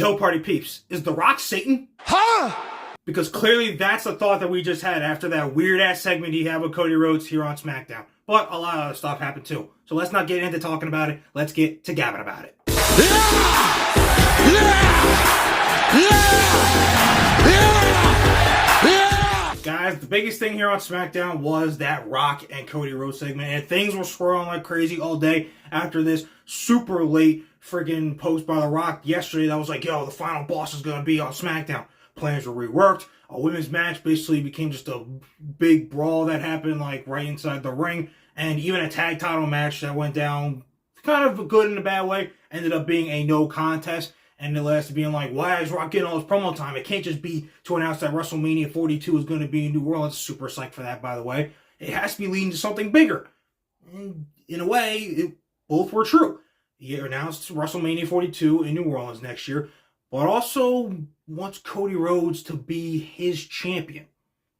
Yo, party peeps, is The Rock Satan? Huh? Because clearly that's the thought that we just had after that weird-ass segment he had with Cody Rhodes here on SmackDown. But a lot of other stuff happened too. So let's not get into talking about it. Let's get to gabbing about it. Guys, the biggest thing here on SmackDown was that Rock and Cody Rhodes segment. And things were swirling like crazy all day after this super late friggin' post by The Rock yesterday that was like, yo, the final boss is going to be on SmackDown. Plans were reworked. A women's match basically became just a big brawl that happened like right inside the ring. And even a tag title match that went down kind of good in a bad way ended up being a no contest. And it lasted being like, why is Rock getting all this promo time? It can't just be to announce that WrestleMania 42 is going to be in New Orleans. Super psyched for that, by the way. It has to be leading to something bigger. And in a way, both were true. He announced WrestleMania 42 in New Orleans next year, but also wants Cody Rhodes to be his champion.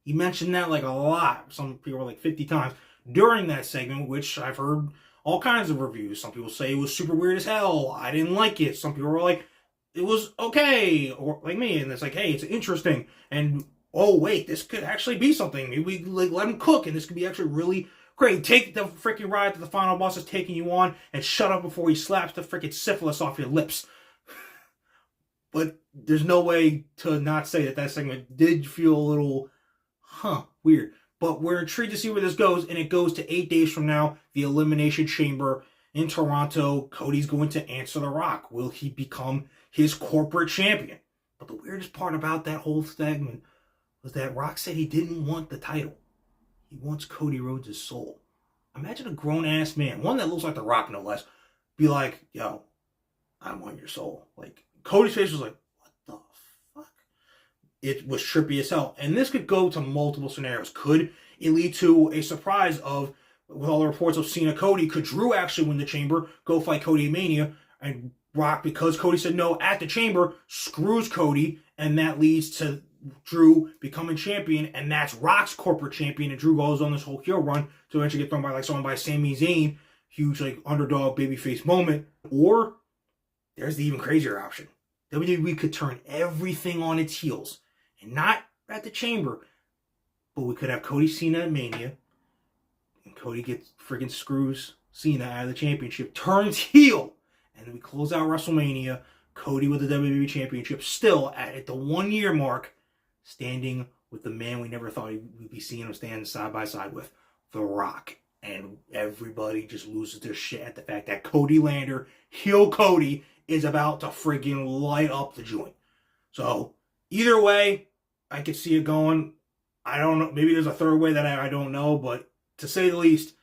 He mentioned that like a lot. Some people were like 50 times during that segment, which I've heard all kinds of reviews. Some people say it was super weird as hell. I didn't like it. Some people were like, it was okay, or like me, and it's like, hey, it's interesting, and oh wait, this could actually be something. Maybe we like let him cook, and this could be actually really great. Take the freaking ride that the final boss is taking you on, and shut up before he slaps the freaking syphilis off your lips. But there's no way to not say that segment did feel a little, weird. But we're intrigued to see where this goes, and it goes to 8 days from now, the Elimination Chamber in Toronto. Cody's going to answer The Rock. Will he become his corporate champion? But the weirdest part about that whole segment was that Rock said he didn't want the title. He wants Cody Rhodes' soul. Imagine a grown-ass man, one that looks like The Rock no less, be like, yo, I want your soul. Like, Cody's face was like, what the fuck? It was trippy as hell. And this could go to multiple scenarios. Could it lead to a surprise of, with all the reports of Cena Cody, could Drew actually win the Chamber, go fight Cody at Mania, and Rock, because Cody said no at the Chamber, screws Cody, and that leads to Drew becoming champion, and that's Rock's corporate champion, and Drew goes on this whole heel run to eventually get thrown by like someone by Sami Zayn, huge like underdog babyface moment. Or there's the even crazier option. WWE could turn everything on its heels, and not at the Chamber, but we could have Cody Cena at Mania, and Cody gets friggin' screws Cena out of the championship, turns heel, and then we close out WrestleMania, Cody with the WWE Championship, still at the 1 year mark, standing with the man we never thought we'd be seeing him stand side by side with, The Rock. And everybody just loses their shit at the fact that Cody Lander, heel Cody, is about to friggin' light up the joint. So, either way, I could see it going. I don't know, maybe there's a third way that I don't know, but to say the least,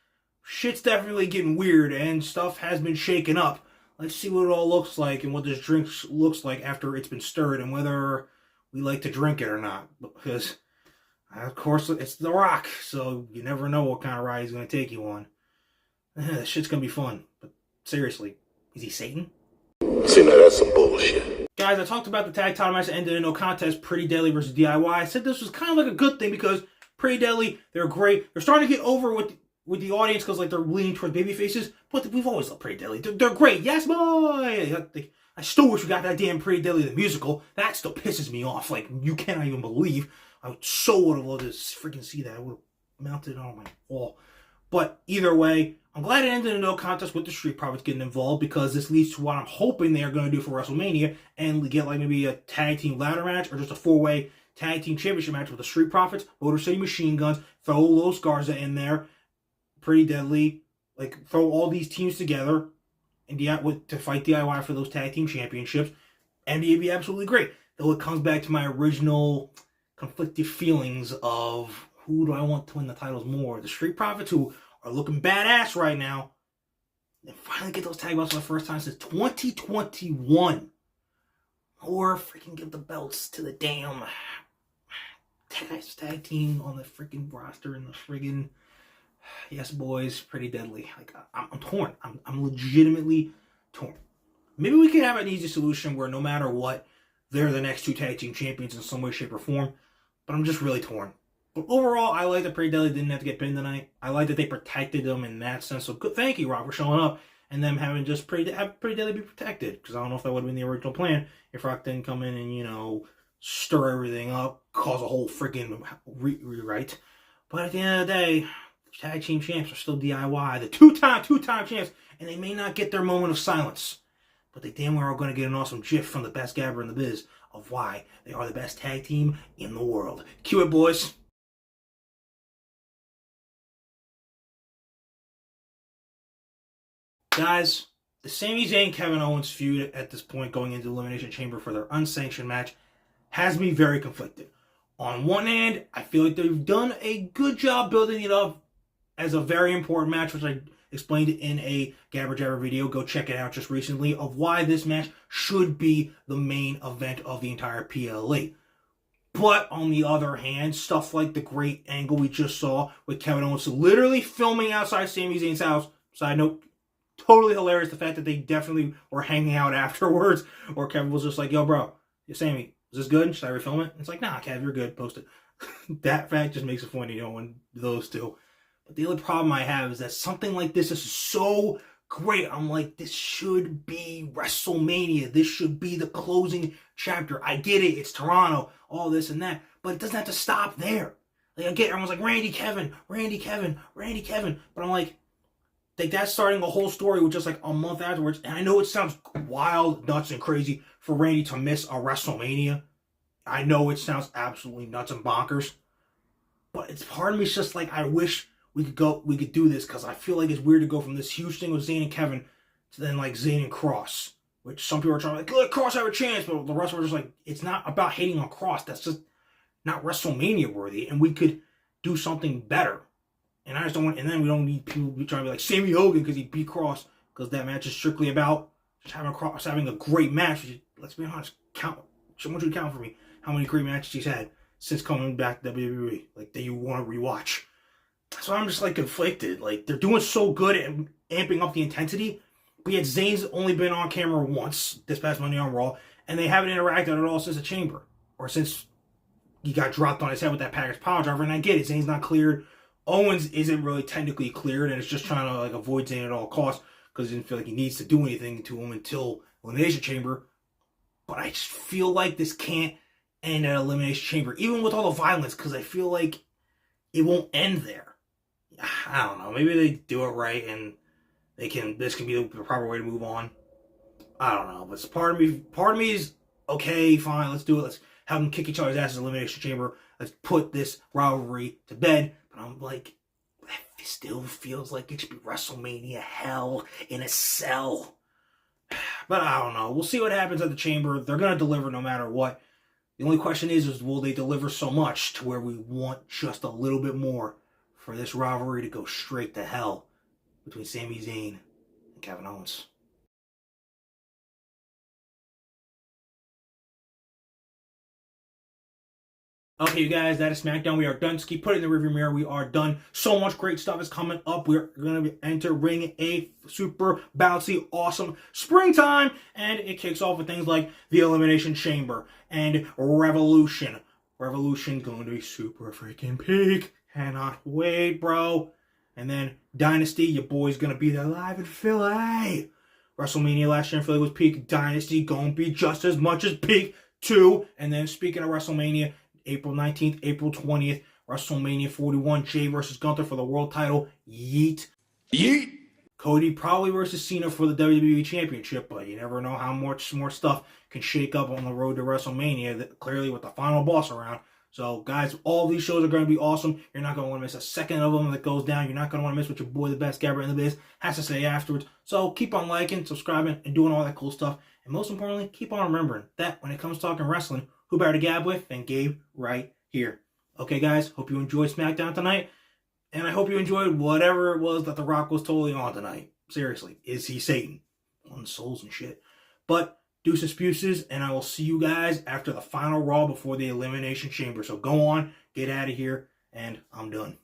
shit's definitely getting weird and stuff has been shaken up. Let's see what it all looks like and what this drink looks like after it's been stirred and whether we like to drink it or not. Because, of course, it's The Rock, so you never know what kind of ride he's going to take you on. This shit's going to be fun. But seriously, is he Satan? See, now that's some bullshit. Guys, I talked about the tag title match that ended in no contest, Pretty Deadly versus DIY. I said this was kind of like a good thing because Pretty Deadly, they're great. They're starting to get over with the audience because like they're leaning towards baby faces, but we've always loved Pretty Deadly. They're great. Yes, boy! I still wish we got that damn Pretty Deadly the musical. That still pisses me off. Like, you cannot even believe. I so would have loved to freaking see that. I would have mounted it on my wall. But either way, I'm glad it ended in no contest with the Street Profits getting involved because this leads to what I'm hoping they are going to do for WrestleMania and get like maybe a tag team ladder match or just a 4-way tag team championship match with the Street Profits, Motor City Machine Guns, throw Los Garza in there, Pretty Deadly, like throw all these teams together and to fight DIY for those tag team championships, and it'd be absolutely great. Though it comes back to my original conflicted feelings of who do I want to win the titles more? The Street Profits, who are looking badass right now, and finally get those tag belts for the first time since 2021. Or freaking give the belts to the damn tag team on the freaking roster and the friggin' yes, boys, Pretty Deadly. Like, I'm torn. I'm legitimately torn. Maybe we could have an easy solution where no matter what, they're the next two tag team champions in some way, shape, or form. But I'm just really torn. But overall, I like that Pretty Deadly didn't have to get pinned tonight. I like that they protected them in that sense. So good, thank you, Rob, for showing up and them having just pretty deadly be protected. Because I don't know if that would have been the original plan if Rock didn't come in and, you know, stir everything up, cause a whole freaking rewrite. But at the end of the day, tag team champs are still DIY, the two-time champs, and they may not get their moment of silence, but they damn well are going to get an awesome gif from the best gabber in the biz of why they are the best tag team in the world. Cue it, boys. Guys, the Sami Zayn Kevin Owens feud at this point going into Elimination Chamber for their unsanctioned match has me very conflicted. On one hand, I feel like they've done a good job building it up as a very important match, which I explained in a Gabber Jabber video. Go check it out just recently, of why this match should be the main event of the entire PLE. But on the other hand, stuff like the great angle we just saw with Kevin Owens literally filming outside Sami Zayn's house. Side note, totally hilarious the fact that they definitely were hanging out afterwards, or Kevin was just like, yo bro, Sami, is this good? Should I refilm it? It's like, nah, Kev, you're good, post it. That fact just makes it funny, knowing those two. But the other problem I have is that something like this is so great. I'm like, this should be WrestleMania. This should be the closing chapter. I get it. It's Toronto, all this and that. But it doesn't have to stop there. Like, I get everyone's like, Randy Kevin. But I'm like that's starting a whole story with just like a month afterwards. And I know it sounds wild, nuts, and crazy for Randy to miss a WrestleMania. I know it sounds absolutely nuts and bonkers. But it's part of me, it's just like, I wish we could do this, because I feel like it's weird to go from this huge thing with Zayn and Kevin to then like Zayn and Cross, which some people are trying to like, let Cross have a chance, but the rest were just like, it's not about hating on Cross. That's just not WrestleMania worthy, and we could do something better. And I just don't want, and then we don't need people trying to be like Sammy Hogan because he beat Cross, because that match is strictly about just having Cross having a great match. Let's be honest, I want you to count for me how many great matches he's had since coming back to WWE, like, that you want to rewatch. So I'm just like conflicted. Like, they're doing so good at amping up the intensity, but yet Zayn's only been on camera once this past Monday on Raw, and they haven't interacted at all since the Chamber, or since he got dropped on his head with that package power driver. And I get it, Zayn's not cleared. Owens isn't really technically cleared, and it's just trying to like avoid Zayn at all costs because he didn't feel like he needs to do anything to him until Elimination Chamber. But I just feel like this can't end at Elimination Chamber, even with all the violence, because I feel like it won't end there. I don't know. Maybe they do it right, and this can be the proper way to move on. I don't know. But part of me is okay, fine, let's do it. Let's have them kick each other's asses in Elimination Chamber. Let's put this rivalry to bed. But I'm like, it still feels like it should be WrestleMania hell in a cell. But I don't know. We'll see what happens at the Chamber. They're going to deliver no matter what. The only question is will they deliver so much to where we want just a little bit more for this rivalry to go straight to hell between Sami Zayn and Kevin Owens. Okay, you guys, that is SmackDown. We are done. Just keep putting in the rearview mirror. We are done. So much great stuff is coming up. We're going to be entering a super bouncy, awesome springtime. And it kicks off with things like the Elimination Chamber and Revolution. Revolution going to be super freaking peak. Cannot wait, bro. And then Dynasty, your boy's going to be there live in Philly. WrestleMania last year in Philly was peak. Dynasty going to be just as much as peak too. And then speaking of WrestleMania, April 19th, April 20th, WrestleMania 41, Jay versus Gunther for the world title. Yeet. Yeet. Cody probably versus Cena for the WWE Championship, but you never know how much more stuff can shake up on the road to WrestleMania, clearly with the final boss around. So, guys, all these shows are going to be awesome. You're not going to want to miss a second of them that goes down. You're not going to want to miss what your boy, the best gabber in the biz, has to say afterwards. So, keep on liking, subscribing, and doing all that cool stuff. And most importantly, keep on remembering that when it comes to talking wrestling, who better to gab with than Gabe right here. Okay, guys, hope you enjoyed SmackDown tonight. And I hope you enjoyed whatever it was that The Rock was totally on tonight. Seriously, is he Satan? On souls and shit. But deuces, puces, and I will see you guys after the final Raw before the Elimination Chamber. So go on, get out of here, and I'm done.